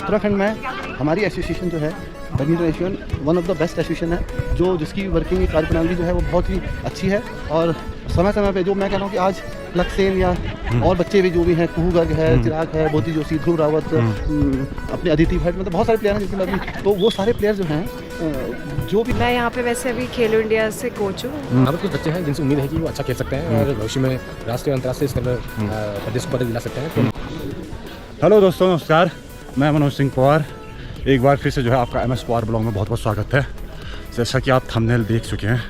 उत्तराखंड में हमारी एसोसिएशन जो है badminton association one of the best association है, जो जिसकी वर्किंग कार्यप्रणाली जो है वो बहुत ही अच्छी है। और समय समय पे जो मैं कह रहा हूँ कि आज लक्सेन या और बच्चे भी जो भी हैं, कुहू गर्ग है, चिराग है, बोती जोशी, ध्रुव रावत, अपने अदिति भट्ट, मतलब बहुत सारे प्लेयर हैं जिनके अभी, तो वो सारे प्लेयर जो हैं जो भी। मैं यहाँ पे वैसे अभी खेलो इंडिया से कोच हूँ। यहाँ पर कुछ बच्चे हैं जिनसे उम्मीद है कि वो अच्छा खेल सकते हैं और भविष्य में राष्ट्रीय और अंतर्राष्ट्रीय स्तर पर प्रदेश को पदक दिला सकते हैं। हेलो दोस्तों, नमस्कार। मैं मनोज सिंह पवार एक बार फिर से जो है आपका MS पवार ब्लॉग में बहुत बहुत स्वागत है। जैसा कि आप थंबनेल देख चुके हैं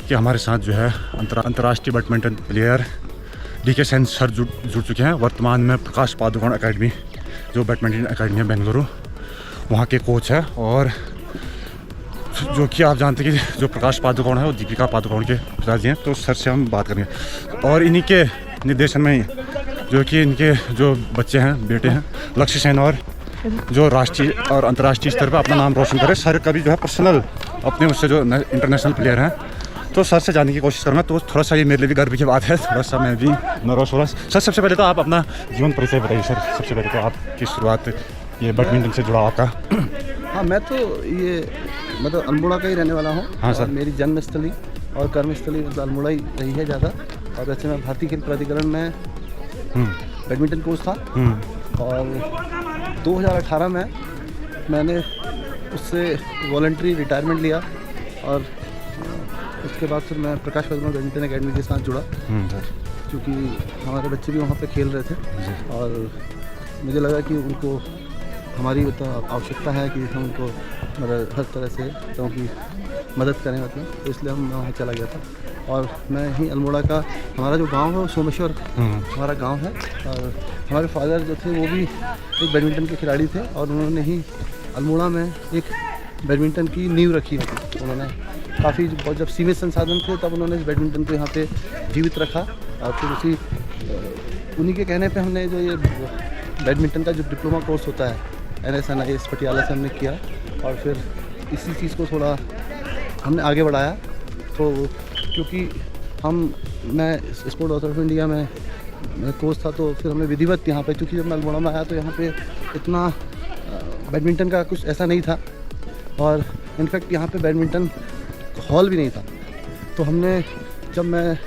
कि हमारे साथ जो है अंतर्राष्ट्रीय badminton player DK Sen sir जुड़ चुके हैं। वर्तमान में प्रकाश पादुकोण एकेडमी, जो बैडमिंटन एकेडमी है बेंगलुरु, वहाँ के कोच है। और जो कि आप जानते हैं कि जो प्रकाश पादुकोण है वो दीपिका पादुकोण के पिताजी हैं। तो सर से हम बात करेंगे और इन्हीं के निर्देशन में जो कि इनके जो बच्चे हैं, बेटे हैं लक्ष्य सेन, और जो राष्ट्रीय और अंतर्राष्ट्रीय स्तर पर अपना नाम रोशन करे। सर कभी जो है पर्सनल अपने उससे जो इंटरनेशनल प्लेयर हैं, तो सर से जानने की कोशिश करूँगा। तो थोड़ा सा ये मेरे लिए भी गर्व की बात है, थोड़ा सा मैं भी नर्वस हो रहा। सर सबसे पहले तो आप अपना जीवन परिचय बताइए। सर सबसे पहले तो आपकी शुरुआत ये बैडमिंटन से जुड़ा आपका। हाँ, मैं तो ये मतलब अल्मोड़ा का ही रहने वाला हूँ। हाँ सर। मेरी जन्मस्थली और कर्मस्थली मतलब अल्मोड़ा ही रही है ज़्यादा। और वैसे मैं भारतीय खेल प्राधिकरण में बैडमिंटन कोच था। और 2018 में मैंने उससे वॉलंटरी रिटायरमेंट लिया और उसके बाद फिर मैं प्रकाश पादुकोण बैडमिंटन एकेडमी के साथ जुड़ा, क्योंकि हमारे बच्चे भी वहाँ पे खेल रहे थे और मुझे लगा कि उनको हमारी आवश्यकता है कि हम उनको मतलब हर तरह से क्योंकि मदद करें, मतलब तो इसलिए हम वहाँ चला गया था। और मैं ही अल्मोड़ा का, हमारा जो गांव है वो सोमेश्वर हमारा गांव है। और हमारे फादर जो थे वो भी एक बैडमिंटन के खिलाड़ी थे और उन्होंने ही अल्मोड़ा में एक बैडमिंटन की नींव रखी थी। उन्होंने काफ़ी जब सीमित संसाधन थे तब उन्होंने इस बैडमिंटन को यहाँ पे जीवित रखा। और फिर उन्हीं के कहने पे हमने जो ये बैडमिंटन का जो डिप्लोमा कोर्स होता है NSNIS पटियाला से हमने किया और फिर इसी चीज़ को थोड़ा हमने आगे बढ़ाया। तो क्योंकि मैं स्पोर्ट अथॉरिटी ऑफ इंडिया में कोच था, तो फिर हमें विधिवत यहाँ पे, क्योंकि जब मैं अल्मोड़ा में आया तो यहाँ पे इतना बैडमिंटन का कुछ ऐसा नहीं था और इनफैक्ट यहाँ पे बैडमिंटन हॉल भी नहीं था। तो हमने जब मैं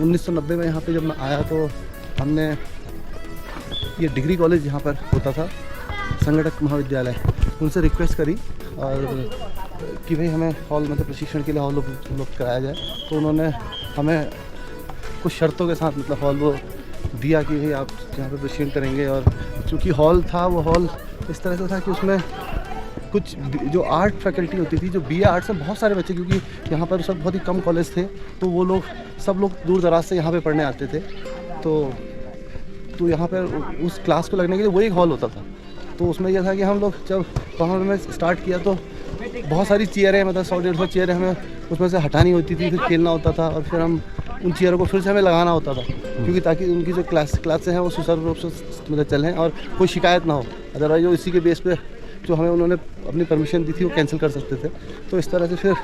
1990 में यहाँ पे जब मैं आया तो हमने ये डिग्री कॉलेज यहाँ पर होता था, संगठक महाविद्यालय, उनसे रिक्वेस्ट करी और कि भाई हमें हॉल मतलब प्रशिक्षण के लिए हॉल उपलब्ध कराया जाए। तो उन्होंने हमें कुछ शर्तों के साथ मतलब हॉल वो दिया कि भाई आप यहाँ पर प्रशिक्षण करेंगे। और चूँकि हॉल था, वो हॉल इस तरह से था कि उसमें कुछ जो आर्ट फैकल्टी होती थी, जो BA आर्ट्स में बहुत सारे बच्चे, क्योंकि यहाँ पर सब बहुत ही कम कॉलेज थे, तो वो लोग सब लोग दूर दराज से यहाँ पे पढ़ने आते थे। तो यहाँ पर उस क्लास को लगने के लिए वही हॉल होता था। तो उसमें यह था कि हम लोग जब वहाँ में स्टार्ट किया तो बहुत सारी चेयरें, मतलब 100-150 चेयरें हमें उसमें से हटानी होती थी, फिर खेलना होता था और फिर हम उन चेयरों को फिर से हमें लगाना होता था, क्योंकि ताकि उनकी जो क्लासें हैं वो सुचारू रूप से मतलब चलें और कोई शिकायत ना हो। अदरवाइज जो इसी के बेस पे जो हमें उन्होंने अपनी परमिशन दी थी वो कैंसिल कर सकते थे। तो इस तरह से फिर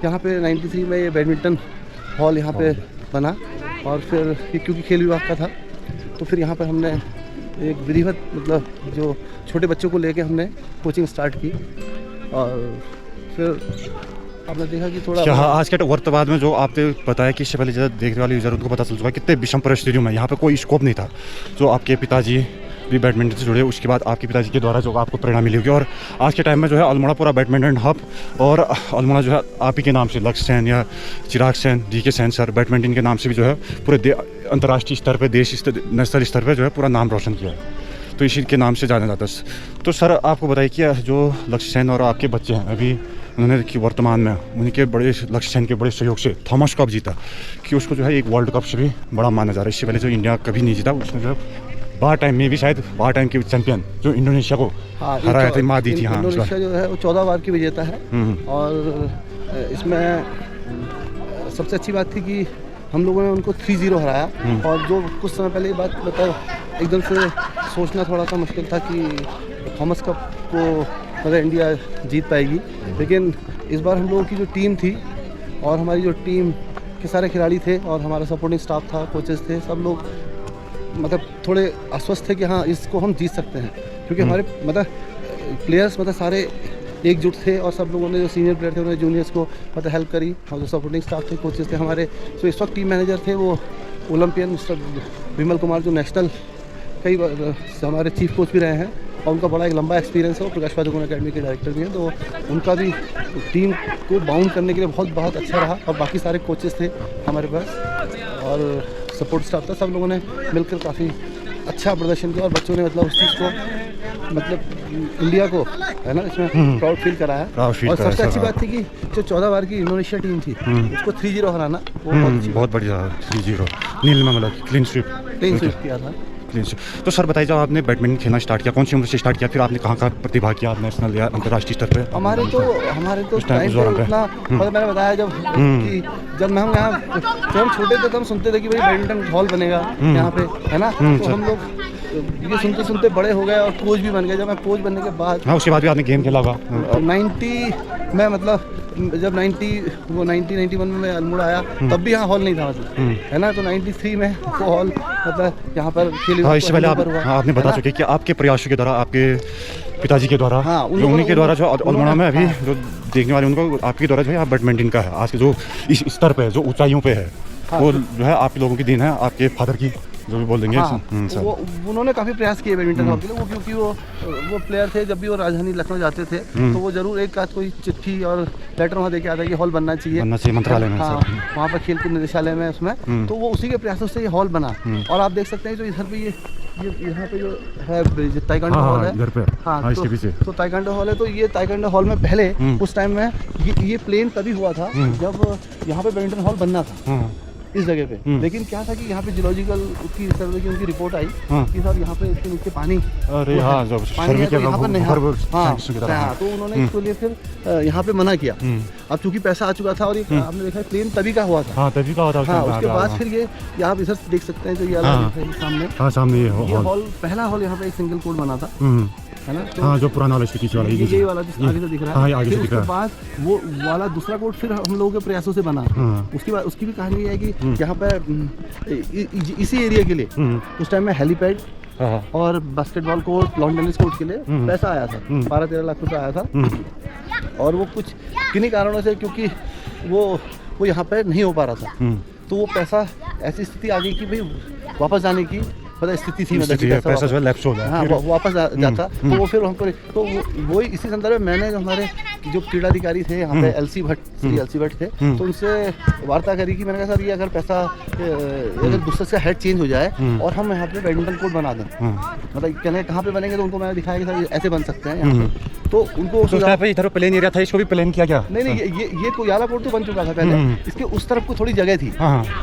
यहाँ पे 93 में ये बैडमिंटन हॉल यहाँ पे बना। और फिर क्योंकि खेल विभाग का था तो फिर यहाँ पर हमने एक विधिवत मतलब जो छोटे बच्चों को लेके हमने कोचिंग स्टार्ट की। और फिर आपने देखा कि थोड़ा आज के वर्तमान में जो आपने बताया कि इससे पहले ज़्यादा देखने वाले यूजर उनको पता चल चुका है कितने विषम परिस्थितियों में यहाँ पे कोई स्कोप नहीं था। जो आपके पिताजी भी बैडमिंटन से जुड़े, उसके बाद आपके पिताजी के द्वारा जो आपको प्रेरणा मिली होगी। और आज के टाइम में जो है अल्मोड़ा पूरा बैडमिंटन हब, और अल्मोड़ा जो है आप ही के नाम से लक्ष्य सेन या Chirag Sen, DK Sen sir badminton के नाम से भी जो है पूरे अंतर्राष्ट्रीय स्तर पर, नेशनल स्तर पर जो है पूरा नाम रोशन किया है। तो इसी के नाम से जाना जाता है। तो सर आपको बताइए कि जो लक्ष्य सेन और आपके बच्चे हैं अभी, उन्होंने कि वर्तमान में उनके बड़े लक्ष्य सेन के बड़े सहयोग से थॉमस कप जीता, कि उसको जो है एक वर्ल्ड कप से भी बड़ा माना जा रहा है। इससे पहले जो इंडिया कभी नहीं जीता, उसने जो बार टाइम में भी शायद बार टाइम के चैंपियन जो इंडोनेशिया को हराया था, मात दी थी। हाँ, इंडोनेशिया जो है वो 14 बार की विजेता है। और इसमें सबसे अच्छी बात थी कि हम लोगों ने उनको 3-0 हराया। और जो कुछ समय पहले ये बात मतलब एकदम से सोचना थोड़ा सा मुश्किल था कि थॉमस कप को मतलब इंडिया जीत पाएगी, लेकिन इस बार हम लोगों की जो टीम थी और हमारी जो टीम के सारे खिलाड़ी थे और हमारा सपोर्टिंग स्टाफ था, कोचेस थे, सब लोग मतलब थोड़े आश्वस्त थे कि हाँ इसको हम जीत सकते हैं, क्योंकि हमारे मतलब प्लेयर्स मतलब सारे एकजुट थे और सब लोगों ने जो सीनियर प्लेयर थे उन्होंने जूनियर्स को मतलब हेल्प करी, और जो सपोर्टिंग स्टाफ थे, कोचेस थे हमारे, जो इस वक्त टीम मैनेजर थे वो ओलंपियन मिस्टर विमल कुमार जो नेशनल कई हमारे चीफ कोच भी रहे हैं, और उनका बड़ा एक लंबा एक्सपीरियंस है, वो प्रकाश पादुकोण अकेडमी के डायरेक्टर भी हैं, तो उनका भी टीम को बाउंड करने के लिए बहुत अच्छा रहा। और बाकी सारे कोचेस थे हमारे पास और सपोर्ट स्टाफ था, सब लोगों ने मिलकर काफ़ी अच्छा प्रदर्शन किया और बच्चों ने मतलब उस चीज़ को मतलब इंडिया को है ना इसमें प्राउड फील कराया। और सबसे अच्छी बात थी कि जो 14 बार की इंडोनेशिया टीम थी उसको 3-0 हराना वो बहुत बढ़िया 3-0 नीलिमा मतलब क्लीन स्वीप किया था। तो सर बताइए, जब आपने बैडमिंटन खेलना स्टार्ट किया, कौन सी उम्र से स्टार्ट किया, फिर आपने कहाँ प्रतिभा किया नेशनल या अंतर्राष्ट्रीय स्तर पे? हमारे तो टाइम पे उतना मतलब मैंने बताया जब मैं हम यहाँ जब हम छोटे थे तो हम सुनते थे कि भाई बैडमिंटन हॉल बनेगा यहाँ पे, है ना, तो हम लोग ये सुनते सुनते बड़े हो गए और कोच भी बन गए। जब मैं कोच बनने के बाद उसके बाद भी आपने गेम खेला होगा? 90 में मतलब जब 1991 में मैं अल्मोड़ा आया तब भी यहाँ हॉल नहीं था मतलब, है ना, तो 93 में वो हॉल मतलब यहाँ पर खेल। हाँ, इससे पहले आपने बता चुके कि आपके प्रयासों के द्वारा, आपके पिताजी के द्वारा, जो उन्हीं के द्वारा जो अल्मोड़ा में अभी जो देखने वाले उनको आपके द्वारा जो है बैडमिंटन का है आज के जो इस स्तर पे जो ऊंचाइयों पे है, वो जो है आप लोगों की देन है, आपके फादर की जो भी बोल देंगे। वो उन्होंने काफ़ी प्रयास किए बैडमिंटन हॉकी के लिए, वो क्योंकि वो प्लेयर थे, जब भी वो राजधानी लखनऊ जाते थे तो वो जरूर एक आध कोई चिट्ठी और लेटर वहाँ देके आता है कि हॉल बनना चाहिए मंत्रालय में। हाँ, वहाँ पर खेल कूद निदेशालय में उसमें, तो वो उसी के प्रयासों से ये हॉल बना। और आप देख सकते हैं जो इधर पे ये यहाँ पे जो है ताइक्वांडो हॉल है इधर पे, हाँ इसके पीछे तो ताइक्वांडो हॉल है। तो ये ताइक्वांडो हॉल में पहले उस टाइम में ये प्लेन तभी हुआ था जब यहाँ पे बैडमिंटन हॉल बनना था इस जगह पे। लेकिन क्या था कि यहाँ पे जियोलॉजिकल की सर्वे की उनकी रिपोर्ट आई कि सर यहाँ पे इसके नीचे पानी, अरे हाँ, जो सर्वे के यहाँ पर नहीं, हाँ, तो उन्होंने इसको लिए फिर यहाँ पे मना किया। अब चूंकि पैसा आ चुका था और ये आपने देखा प्लेन तभी का हुआ था, तभी का हुआ था। हाँ, उसके बाद फिर ये आप इधर देख सकते हैं जो ये सामने ये हॉल, पहला हॉल यहाँ पे एक सिंगल कोर्ट बना था, है ना, तो हाँ, जो पुराना वाला स्थिति वाला यही वाला आगे से दिख रहा है। आगे से दिख रहा है। उसके बाद वो वाला दूसरा कोर्ट फिर हम लोगों के प्रयासों से बना। उसके बाद उसकी भी कहानी है कि यहाँ पे इसी एरिया के लिए उस टाइम में हेलीपैड और basketball court, lawn tennis court के लिए पैसा आया था, 12-13 लाख रुपये आया था। और वो कुछ किन्हीं कारणों से, क्योंकि वो यहाँ पे नहीं हो पा रहा था, तो वो पैसा ऐसी स्थिति आ गई कि भाई वापस जाने की मतलब स्थिति थी, मतलब पैसा जो है लैप्स हो गया, हाँ, वापस जाता। तो वो फिर हमको तो वो इसी संदर्भ में मैंने जो हमारे जो क्रीड़ाधिकारी थे यहाँ पे श्री एलसी भट्ट थे, तो उनसे वार्ता करी कि मैंने कहा सर ये अगर पैसा अगर दूसरे से हेड चेंज हो जाए और हम यहाँ पे बैडमिंटन कोर्ट बना दें, मतलब कहने कहाँ पे बनेंगे, तो उनको मैंने दिखाया कि सर ऐसे बन सकते हैं यहाँ पे। तो उनको इधर प्लेन एरिया था, इसको भी प्लेन किया गया? नहीं, ये कोयाला कोर्ट तो बन चुका था पहले, इसके उस तरफ को थोड़ी जगह थी,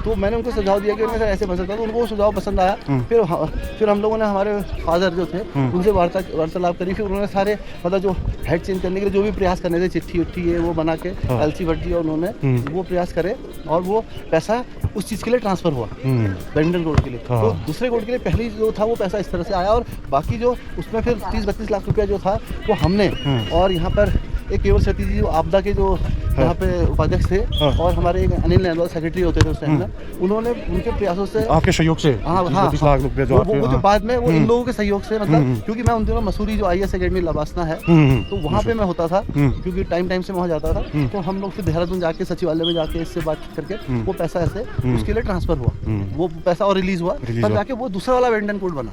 तो मैंने उनको सुझाव दिया कि सर ऐसे बन सकता है, तो उनको सुझाव पसंद आया। फिर हम लोगों ने हमारे फादर जो थे उनसे वार्तालाप करी, फिर उन्होंने सारे मतलब जो हेड चेंज करने के लिए जो भी प्रयास करने थे, चिट्ठी उट्ठी है वो बना के एलसी भट्ट जी और उन्होंने वो प्रयास करे और वो पैसा उस चीज़ के लिए ट्रांसफ़र हुआ बैडमिंटन कोर्ट के लिए। तो दूसरे कोर्ट के लिए पहले जो था वो पैसा इस तरह से आया, और बाकी जो उसमें फिर 30-32 लाख रुपया जो था वो हमने, और यहाँ पर एक केवल सती जी जो आपदा के जो यहाँ पे उपाध्यक्ष थे और हमारे एक अनिल नैनवाल सेक्रेटरी होते थे उस टाइम में, उन्होंने उनके प्रयासों से, आपके सहयोग से, वो बाद में वो इन लोगों के सहयोग से, मतलब क्योंकि मैं उन दिनों मसूरी जो IAS अकेडमी लबासना है तो वहाँ पे मैं होता था, क्योंकि टाइम से वहाँ जाता था, तो हम लोग फिर देहरादून जाके सचिवालय में जाके इससे बात करके वो पैसा ऐसे उसके लिए ट्रांसफर हुआ, वो पैसा और रिलीज हुआ, तब जाके वो दूसरा वाला बैडमिंटन कोर्ट बना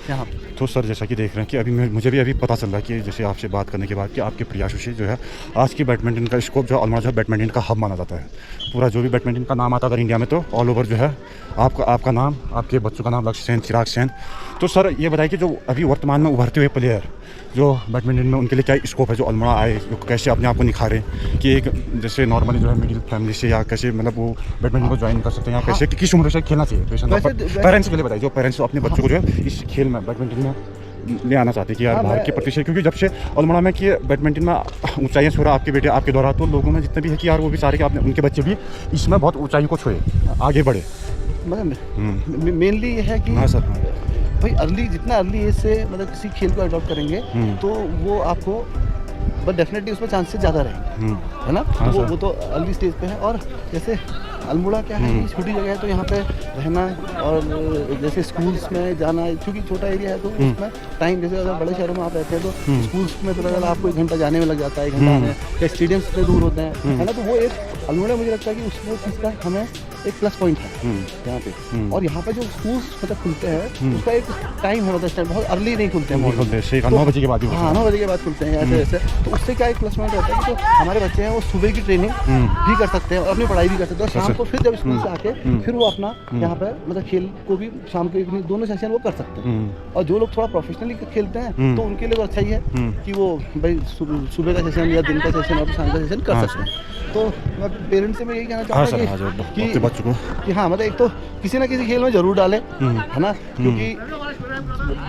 यहाँ। तो सर जैसा कि देख रहे हैं कि अभी मुझे भी पता चल रहा है कि जैसे आपसे बात करने के बाद कि आपके प्रयासों से जो है आज की बैडमिंटन का स्कोप जो अल्मोड़ा जो बैडमिंटन का हब माना जाता है। पूरा जो भी बैडमिंटन का नाम आता है अगर इंडिया में, तो ऑल ओवर जो है आपका नाम, आपके बच्चों का नाम लक्ष्य सेन, चिराग सेन। तो सर ये बताइए कि जो अभी वर्तमान में उभरते हुए प्लेयर जो बैडमिंटन में, उनके लिए क्या स्कोप है, जो अल्मोड़ा आए, जो कैसे अपने आप को निखारें, कि एक जैसे नॉर्मली जो है मिडिल फैमिली से या कैसे मतलब वो बैडमिंटन को ज्वाइन कर सकते हैं, या कैसे किस उम्र से खेलना चाहिए पेरेंट्स के लिए बताइए, जो पेरेंट्स अपने बच्चों को जो है इस खेल में बैडमिंटन में ले आना चाहते हैं कि यार भारत के प्रतिशत, क्योंकि जब से अल्मोड़ा में कि बैडमिंटन में ऊंचाइयाँ छू रहा आपके बेटे आपके द्वारा, तो लोगों में जितने भी है कि यार वो भी सारे कि उनके बच्चे भी इसमें बहुत ऊंचाई को छुए, आगे बढ़े। मतलब मेनली ये है कि हाँ सर, भाई जितना अर्ली एज से मतलब किसी खेल को अडॉप्ट करेंगे तो वो आपको बट डेफिनेटली उसमें चांसेस ज़्यादा रहेंगे, है ना। तो वो तो अर्ली स्टेज पे है। और जैसे अल्मोड़ा क्या है कि छोटी जगह है, तो यहाँ पे रहना और जैसे स्कूल्स में जाना, क्योंकि छोटा एरिया है तो उसमें टाइम, जैसे अगर बड़े शहरों में आप रहते हैं तो स्कूल्स में तो अगर आपको 1 घंटा जाने में लग जाता है, 1 घंटा आने, या स्टेडियम इतने दूर होते हैं, है ना, तो वो एक अल्मोड़ा मुझे लगता है कि उसमें चीज़ का हमें एक प्लस पॉइंट है यहाँ पे। और यहाँ पे जो स्कूल्स मतलब खुलते हैं उसका एक टाइम है, मतलब बहुत अर्ली नहीं खुलते हैं, 9 बजे के बाद। हाँ, 9 बजे के बाद खुलते हैं ऐसे ऐसे। तो उससे क्या एक प्लस पॉइंट रहता है कि जो हमारे बच्चे हैं वो सुबह की ट्रेनिंग भी कर सकते हैं और अपनी पढ़ाई भी कर सकते हैं, और शाम को फिर जब स्कूल से आके फिर वो अपना यहाँ पे मतलब खेल को भी शाम के इवनिंग दोनों सेशन वो कर सकते हैं। और जो लोग थोड़ा प्रोफेशनली खेलते हैं तो उनके लिए तो अच्छा ही है कि वो भाई सुबह का सेशन या दिन का सेशन और शाम का सेशन कर सकते हैं। तो मैं पेरेंट्स से मैं यही कहना चाहूँगा कि हाँ, मतलब एक तो किसी ना किसी खेल में जरूर डालें, है ना, क्योंकि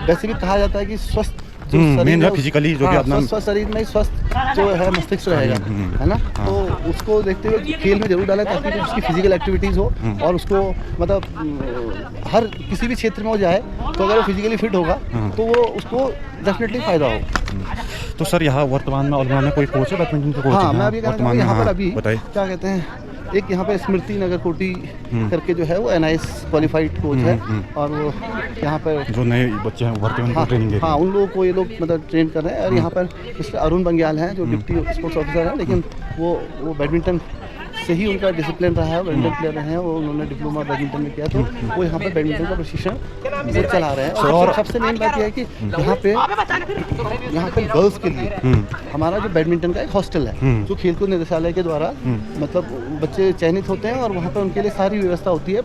वैसे भी कहा जाता है कि स्वस्थ जो शरीर है फिजिकली जो भी अपना स्वस्थ शरीर में ही स्वस्थ जो है मस्तिष्क रहेगा, है ना। तो उसको देखते हुए खेल में जरूर डालें ताकि उसकी फिजिकल एक्टिविटीज़ हो और उसको मतलब हर किसी भी क्षेत्र में हो जाए तो अगर वो फिजिकली फिट होगा तो वो उसको डेफिनेटली फ़ायदा हो। तो सर यहाँ वर्तमान में अल्मोड़ा में कोई कोच है बैडमिंटन का? कोच हाँ, मैं अभी कहना चाहूँगा यहाँ पर अभी बताइए क्या कहते हैं, एक यहाँ पे स्मृति नगर कोटी करके जो है वो NIS क्वालिफाइड कोच है, और वो यहाँ पर जो नए बच्चे हैं भर्ती उनको ट्रेनिंग दे रहे हैं। हाँ, उन लोगों को ये लोग मतलब ट्रेन कर रहे हैं। और यहाँ पर मिस्टर अरुण बंग्याल हैं जो डिप्टी स्पोर्ट्स ऑफिसर हैं, लेकिन वो बैडमिंटन से ही उनका डिसिप्लिन रहा है, बैडमिंटन प्लेयर रहे हैं, वो उन्होंने डिप्लोमा बैडमिंटन में किया, तो वो यहाँ पर बैडमिंटन का प्रशिक्षण वो चला रहे हैं। और सबसे मेन बात यह है कि यहाँ पे गर्ल्स के लिए हमारा जो बैडमिंटन का एक हॉस्टल है जो खेलकूद निदेशालय के द्वारा मतलब बच्चे चयनित होते हैं और वहाँ पर उनके लिए सारी व्यवस्था होती है,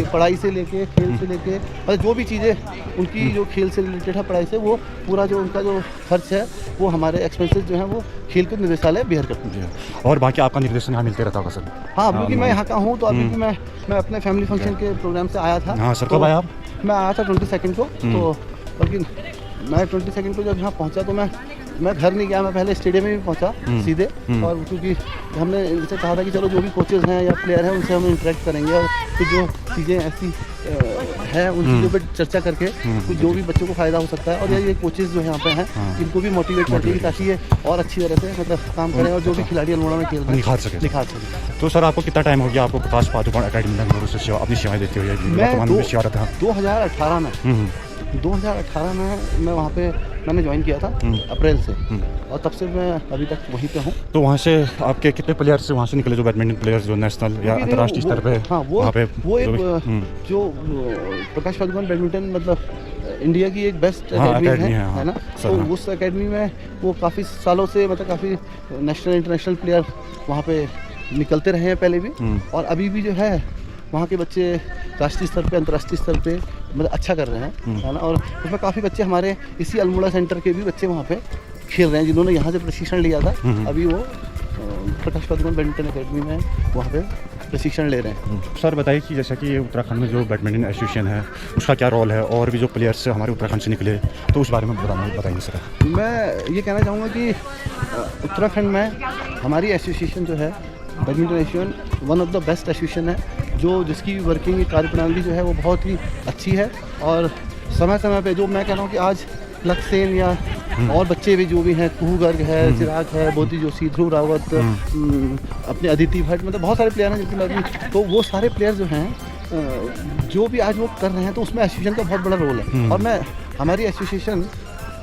पढ़ाई से लेके खेल से लेके मतलब जो भी चीज़ें उनकी जो खेल से रिलेटेड है पढ़ाई से, वो पूरा जो उनका जो खर्च है वो हमारे एक्सपेंसेस जो है वो खेलकूद निदेशालय बेयर करते हैं। और बाकी आपका निर्देशन यहाँ मिलते रहता होगा सर? हाँ, क्योंकि मैं यहाँ का हूँ तो अभी भी मैं अपने फैमिली फंक्शन के प्रोग्राम से आया था। हाँ सर, कब आया आप? मैं आया था 22 को, तो बल्कि मैं 22 को जब यहाँ पहुँचा तो मैं घर नहीं गया, मैं पहले स्टेडियम में भी पहुँचा सीधे, और क्योंकि हमने इनसे कहा था कि चलो जो भी कोचेज़ हैं या प्लेयर हैं उनसे हम इंटरेक्ट करेंगे और फिर जो चीज़ें ऐसी है उन चीज़ों पर चर्चा करके कुछ जो भी बच्चों को फ़ायदा हो सकता है, और ये कोचेज़ जो यहाँ पे हैं इनको भी मोटिवेट करते हैं ताकि ये और अच्छी तरह से मतलब काम करें और जो भी खिलाड़ी अल्मोड़ा में खेल रहे हैं निखार सके। तो सर आपको कितना टाइम हो गया आपको प्रकाश पादुकोण अकेडमी बेंगलुरु से अपनी सेवाएं देते हुए? मैं 2018 में मैं वहाँ पे मैंने ज्वाइन किया था अप्रैल से, और तब से मैं अभी तक वहीं पे हूँ। तो वहाँ से आपके कितने प्लेयर्स वहाँ से निकले जो बैडमिंटन प्लेयर्स जो नेशनल या अंतर्राष्ट्रीय स्तर पे? हाँ, वो जो प्रकाश पादुकोण बैडमिंटन मतलब इंडिया की एक बेस्ट अकेडमी है ना, तो उस अकेडमी में वो काफ़ी सालों से मतलब काफ़ी नेशनल इंटरनेशनल प्लेयर वहाँ पे निकलते रहे हैं पहले भी, और अभी भी जो है वहाँ के बच्चे राष्ट्रीय स्तर पे अंतर्राष्ट्रीय स्तर पे मतलब अच्छा कर रहे हैं, है ना। और उसमें काफ़ी बच्चे हमारे इसी अल्मोड़ा सेंटर के भी बच्चे वहाँ पे खेल रहे हैं जिन्होंने यहाँ से प्रशिक्षण लिया था, अभी वो प्रकाश पादुकोण बैडमिंटन अकेडमी में वहाँ पे प्रशिक्षण ले रहे हैं। सर बताइए कि जैसा कि उत्तराखंड में जो बैडमिंटन एसोसिएशन है उसका क्या रोल है, और भी जो प्लेयर्स हमारे उत्तराखंड से निकले तो उस बारे में बताएंगे सर। मैं ये कहना चाहूँगा कि उत्तराखंड में हमारी एसोसिएशन जो है badminton association one of the best association है, जिसकी वर्किंग कार्यप्रणाली जो है वो बहुत ही अच्छी है, और समय समय पे जो मैं कह रहा हूँ कि आज लक्सेन या और बच्चे भी जो भी हैं, कुहू गर्ग है, चिराग है, बोधी जोशी, ध्रुव रावत, अपने अदिति भट्ट, मतलब बहुत सारे प्लेयर हैं जिनकी बात, तो वो सारे प्लेयर जो हैं जो भी आज वो कर रहे हैं तो उसमें एसोसिएशन का बहुत बड़ा रोल है। और मैं हमारी एसोसिएशन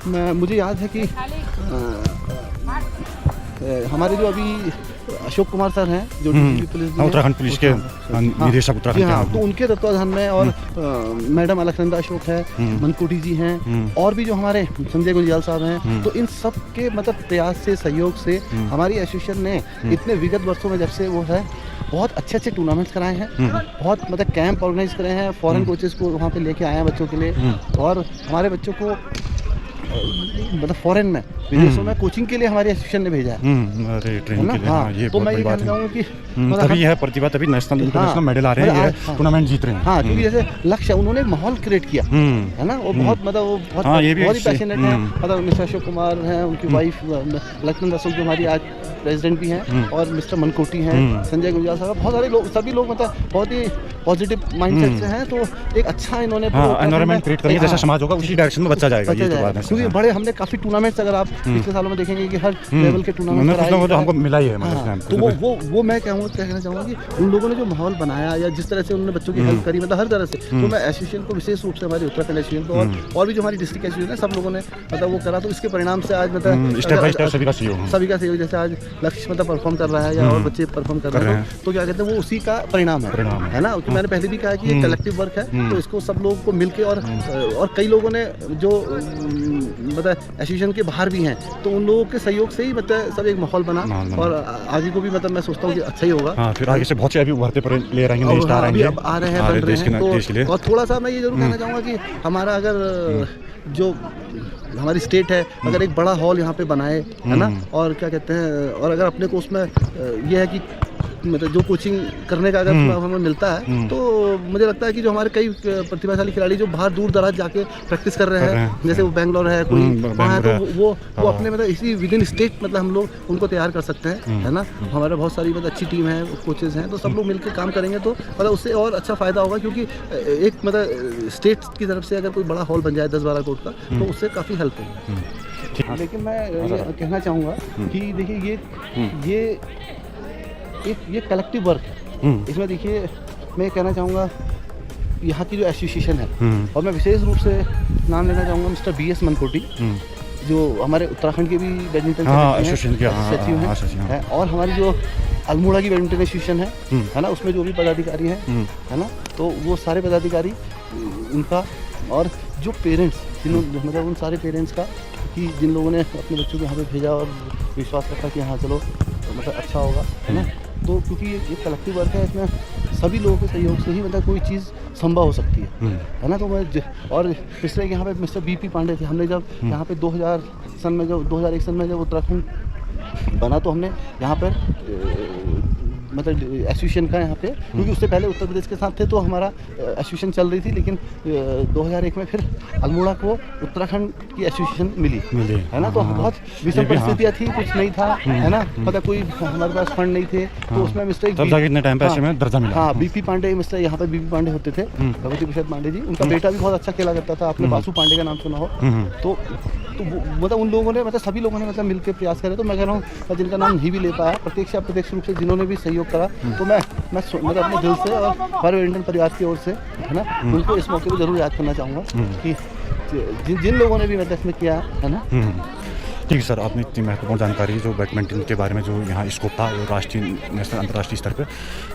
में मुझे याद है कि हमारे जो अभी अशोक कुमार सर हैं जो पुलिस उत्तराखंड पुलिस के निदेशक उत्तराखंड के, तो उनके तत्वाधान में, और मैडम अलकनंदा अशोक है, मनकोटी जी हैं, और भी जो हमारे संजय गुंजियाल साहब हैं, तो इन सब के मतलब प्रयास से सहयोग से हमारी एसोसिएशन ने इतने विगत वर्षों में जब से वो है बहुत अच्छे अच्छे टूर्नामेंट्स कराए हैं, बहुत मतलब कैंप ऑर्गेनाइज करे हैं, फॉरेन कोचेस को वहाँ पे लेके आए हैं बच्चों के लिए, और हमारे बच्चों को मतलब फॉरेन में विदेशों में कोचिंग के लिए हमारी एसोसिएशन ने भेजा है ट्रेनिंग के लिए। हाँ, ये तो मैं ये कहना चाहूँगा कि तभी है प्रतिभा, तभी नेशनल इंटरनेशनल मेडल आ रहे हैं, टूर्नामेंट जीत रहे हैं। हाँ, क्योंकि जैसे लक्ष्य उन्होंने माहौल क्रिएट किया है ना, वो बहुत मतलब वो बहुत ही पैशनेट है, मतलब मिस्टर अशोक कुमार हैं, उनकी वाइफ लक्ष्मण अशोक जो हमारी आज प्रेसिडेंट भी हैं और मिस्टर मनकोटी हैं, संजय गुंजाल साहब, बहुत सारे लोग, सभी लोग मतलब बहुत ही पॉजिटिव माइंडसेट से हैं। तो एक अच्छा इन्होंने एनवायरनमेंट क्रिएट करेंगे, जैसा समाज होगा उसी डायरेक्शन में बच्चा जाएगा। ये तो बात है, क्योंकि बड़े हमने काफ़ी टूर्नामेंट्स अगर आप पिछले सालों में देखेंगे कि हर लेवल के टूर्नामेंट हमको मिला ही है। तो वो मैं कहना चाहूँगा कि उन लोगों ने जो माहौल बनाया या जिस तरह से उन्होंने बच्चों की हेल्प करी, मतलब हर तरह से, तो मैं एसोसिएशन को विशेष रूप से, हमारे उत्तराखंड एसोसिएशन को और भी जो हमारी डिस्ट्रिक्ट एसोसिएशन है, सब लोगों ने मतलब वो करा। तो इसके परिणाम से आज मतलब स्टेप बाय स्टेप सभी का सहयोग, जैसे आज लक्ष्य मतलब परफॉर्म कर रहा है या और बच्चे परफॉर्म कर रहे हैं, तो क्या कहते हैं वो उसी का परिणाम है ना। मैंने पहले भी कहा कि ये कलेक्टिव वर्क है, तो इसको सब लोगों को मिलके और कई लोगों ने जो मतलब एसोसिएशन के बाहर भी हैं, तो उन लोगों के सहयोग से ही मतलब सब एक माहौल बना और आगे को भी मतलब मैं सोचता हूँ कि अच्छा ही होगा। फिर आगे से बहुत से अभी उभरते ले रहेंगे, नए स्टार आएंगे, अब आ रहे हैं, बन रहे हैं। तो और थोड़ा सा मैं ये जरूर कहना चाहूँगा कि हमारा अगर जो हमारी स्टेट है, अगर एक बड़ा हॉल यहाँ पे बनाए, है ना, और क्या कहते हैं, और अगर अपने को उसमें ये है कि मतलब जो कोचिंग करने का अगर हमें मिलता है, तो मुझे लगता है कि जो हमारे कई प्रतिभाशाली खिलाड़ी जो बाहर दूर दराज जाके प्रैक्टिस कर रहे हैं, जैसे वो बैंगलोर है, कोई वहाँ है, तो वो अपने मतलब इसी विद इन स्टेट मतलब हम लोग उनको तैयार कर सकते हैं, है ना। हमारे बहुत सारी मतलब अच्छी टीम है, कोचेज़ हैं, तो सब लोग मिलकर काम करेंगे तो मतलब उससे और अच्छा फ़ायदा होगा। क्योंकि एक मतलब स्टेट की तरफ से अगर कोई बड़ा हॉल बन जाए 10-12 कोर्ट का, तो उससे काफ़ी हेल्प होगी। लेकिन मैं ये कहना चाहूँगा कि देखिए ये कलेक्टिव वर्क है। इसमें देखिए मैं कहना चाहूँगा यहाँ की जो एसोसिएशन है, और मैं विशेष रूप से नाम लेना चाहूँगा मिस्टर BS मनकोटी, जो हमारे उत्तराखंड के भी बैडमिंटन सचिव हैं, और हमारी जो अल्मोड़ा की बैडमिंटन एसोसिएशन है ना, उसमें जो भी पदाधिकारी हैं, है ना, तो वो सारे पदाधिकारी उनका, और जो पेरेंट्स मतलब उन सारे पेरेंट्स का कि जिन लोगों ने अपने बच्चों को यहाँ पे भेजा और विश्वास रखा कि हाँ चलो तो मतलब अच्छा होगा, है ना। तो क्योंकि ये कलेक्टिव वर्क है, इसमें सभी लोगों के सहयोग से ही मतलब कोई चीज़ संभव हो सकती है ना। तो मैं और इस तरह यहाँ पे मिस्टर BP पांडे थे, हमने जब यहाँ पे 2001 सन में जब उत्तराखंड बना, तो हमने यहाँ पर मतलब एसोसिएशन का यहाँ पे, क्योंकि उससे पहले उत्तर प्रदेश के साथ थे तो हमारा एसोसिएशन चल रही थी, लेकिन 2001 में फिर अल्मोड़ा को उत्तराखंड की एसोसिएशन मिली, है ना। तो बहुत विषम परिस्थितियाँ थी, कुछ नहीं था, है ना, मतलब कोई हमारे पास फंड नहीं थे, तो उसमें मिस्टर दर्जा मिला। BP पांडे, मिस्टर यहाँ पे BP पांडे होते थे, भगवती प्रसाद पांडे जी, उनका बेटा भी बहुत अच्छा खेला करता था, आपने बासु पांडे का नाम सुना हो। तो मतलब उन लोगों ने मतलब सभी लोगों ने मतलब मिलकर प्रयास करे। तो मैं कह रहा हूँ जिनका नाम नहीं भी ले पाया, प्रत्यक्ष या अप्रत्यक्ष रूप से जिन्होंने भी सहयोग करा, तो मैं मतलब अपने दिल से और हमारे बैडमिंटन परिवार की ओर से, है ना, उनको इस मौके पर जरूर याद करना चाहूँगा कि जिन लोगों ने भी मतलब इसमें किया, है ना। ठीक है सर, आपने इतनी महत्वपूर्ण जानकारी जो बैडमिंटन के बारे में जो यहाँ स्कोप था राष्ट्रीय, नेशनल, अंतर्राष्ट्रीय स्तर पर,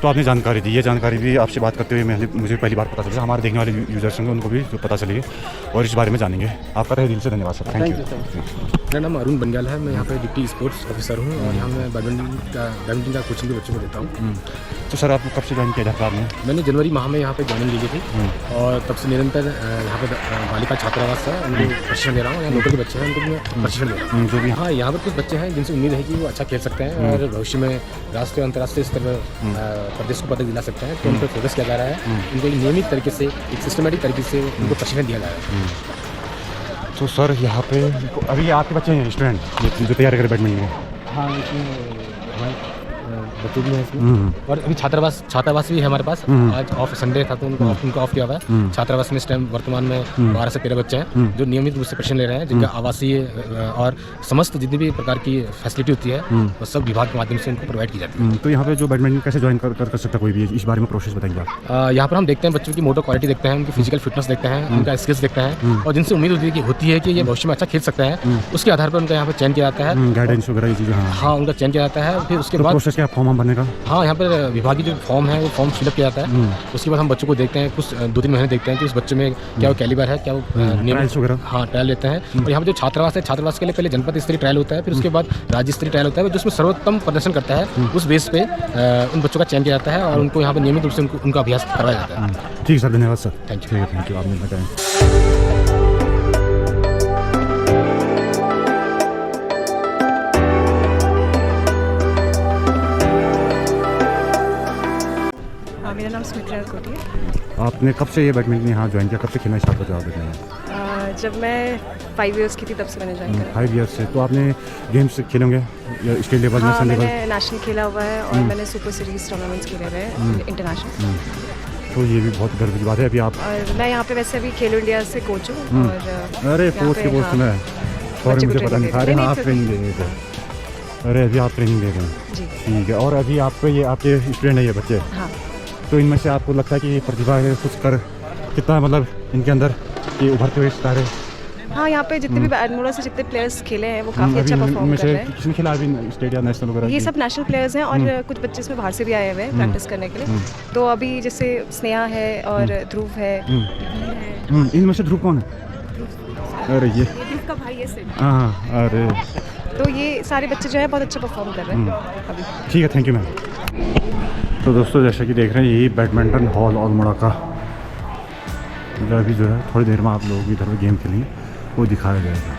तो आपने जानकारी दी। ये जानकारी भी आपसे बात करते हुए मुझे पहली बार पता चला, हमारे देखने वाले यूजर्स होंगे उनको भी जो पता चलेगी और इस बारे में जानेंगे। आपका तहे दिल से धन्यवाद सर, थैंक यू। मेरा नाम अरुण बंगाल है, मैं यहाँ पे डिप्टी स्पोर्ट्स ऑफिसर हूँ और यहाँ मैं बैडमिंटन का कोचिंग के बच्चों को देता हूँ। तो सर आपको कब से ज्वाइन किया था? मैंने जनवरी माह में यहाँ पे ज्वाइनिंग ली थी और तब से निरंतर यहाँ पे बालिका छात्रावास है, उनको प्रशिक्षण दे रहा हूँ। यहाँ लोकल के बच्चे हैं उनको मैं प्रशिक्षण दे रहा हूँ। जो भी हाँ, यहाँ पर कुछ बच्चे हैं जिनसे उम्मीद है कि वो अच्छा खेल सकते हैं और भविष्य में राष्ट्रीय और अंतर्राष्ट्रीय स्तर पर प्रदेश को पदक दिला सकते हैं। तो उन पर फोकस किया जा रहा है, उनको एक नियमित तरीके से, एक सिस्टमेटिक तरीके से उनको प्रशिक्षण दिया जा रहा है। तो सर यहाँ पे अभी आपके बच्चे हैं स्टूडेंट जो तैयारी करें बैडमिंटन? हाँ, बच्चे भी हैं इसमें और अभी छात्रावास भी है हमारे पास। आज ऑफ संडे था तो उनको ऑफ किया हुआ है। छात्रावास में इस टाइम वर्तमान में 12 से 13 बच्चे हैं जो नियमित रूप से प्रशिक्षण ले रहे हैं, जिनका आवासीय और समस्त जितनी भी प्रकार की फैसिलिटी होती है वो सब विभाग के माध्यम से उनको प्रोवाइड की जाती है। तो यहाँ पे जो बैडमिंटन कैसे ज्वाइन कर सकता कोई भी, इस बारे में प्रोसेस बताएंगे आप? यहाँ पर हम देखते हैं बच्चों की मोटर क्वालिटी देखते हैं, उनकी फिजिकल फिटनेस देखते हैं, उनका स्किल्स देखते हैं और जिनसे उम्मीद होती है कि ये भविष्य में अच्छा खेल सकते हैं, उसके आधार पर उनका यहाँ पर चयन किया जाता है, गाइडेंस वगैरह चीज़ें। हाँ, उनका चयन किया जाता है। फिर उसके बाद प्रोसेस क्या, फॉर्म भरने का? हाँ, यहाँ पर विभागीय जो फॉर्म है वो फॉर्म फिलअप किया जाता है। उसके बाद हम बच्चों को देखते हैं, कुछ 2-3 महीने देखते हैं कि उस बच्चे में क्या वो कैलिबर है, क्या वो ट्रायल्स वगैरह। हाँ, ट्रायल लेते हैं। और यहाँ पर जो छात्रावास है, छात्रावास के लिए पहले जनपद स्तरीय ट्रायल होता है, फिर उसके बाद राज्य स्तरीय ट्रायल होता है, जिसमें सर्वोत्तम प्रदर्शन करता है उस बेस पे उन बच्चों का चयन किया जाता है और उनको यहाँ पर नियमित रूप से उनका अभ्यास करवाया जाता है। ठीक है सर, धन्यवाद सर। Thank you. आपने बताया। मेरा नाम स्मित्रा कोटी है। आपने कब से ये बैडमिंटन यहाँ ज्वाइन किया, कब से खेलना स्टार्ट किया? जब मैं 5 इयर्स की थी तब से मैंने ज्वाइन करा। 5 ईयर्स से। तो आपने गेम्स खेले होंगे या स्टेट लेवल, हाँ, नेशनल लेवल? मैंने नेशनल खेला हुआ है और मैंने सुपर सीरीज टूर्नामेंट्स खेले हुए हैं इंटरनेशनल। तो ये भी बहुत गर्व की बात है। अभी आप और मैं यहाँ पे वैसे अभी खेलो इंडिया से कोच हूँ और अरे यहाँ कोच के पे, पोस्ट हाँ, में सॉरी बच्चे को मुझे पता नहीं था। अरे ट्रेनिंग हाँ, आप दे ट्रेनिंग दे रहे थे। अरे अभी आप ट्रेनिंग दे रहे हैं, जी ठीक है। और अभी आपको ये आपके स्टूडेंट है ये बच्चे, हाँ। तो इनमें से आपको लगता है कि ये प्रतिभा है कुछ कर कितना मतलब इनके अंदर ये उभरते हुए सितारे? हाँ, यहाँ पे जितने भी बैडमिंटन से जितने प्लेयर्स खेले हैं वो काफ़ी अच्छा परफॉर्म इनमें कर से रहे हैं। किसने खिला अभी स्टेट या नेशनल वगैरह? ये सब नेशनल प्लेयर्स हैं और कुछ बच्चे इसमें बाहर से भी आए हुए हैं प्रैक्टिस करने के लिए। तो अभी जैसे स्नेहा है और ध्रुव है, इनमें से ध्रुव कौन है? अरे ये ध्रुव का भाई है सिड। हाँ, अरे तो ये सारे बच्चे जो है बहुत अच्छा परफॉर्म कर रहे हैं अभी। ठीक है, थैंक यू मैम। तो दोस्तों जैसा कि देख रहे हैं यही बैडमिंटन हॉल अल्मोड़ा का, मतलब अभी जो है थोड़ी देर में आप लोग इधर में गेम खेलेंगे वो दिखाया जाएगा।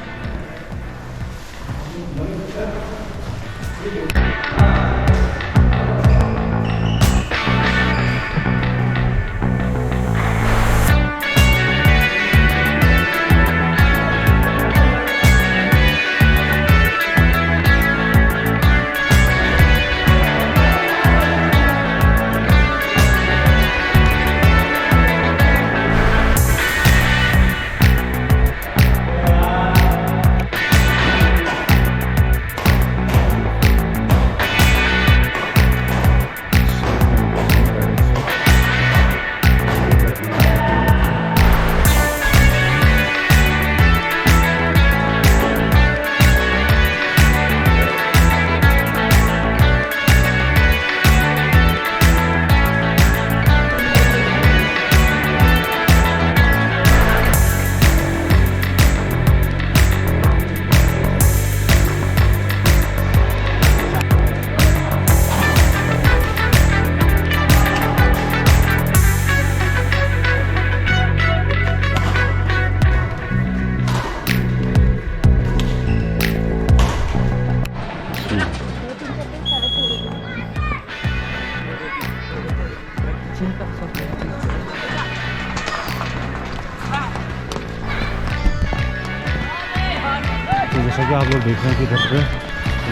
तो जैसा कि आप लोग देख रहे हैं कि इधर पे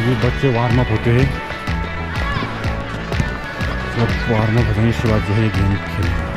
ये बच्चे वार्म अप होते हैं, जब वार्म अप हो जाएंगे उसके बाद जो है ये गेम खेलेंगे।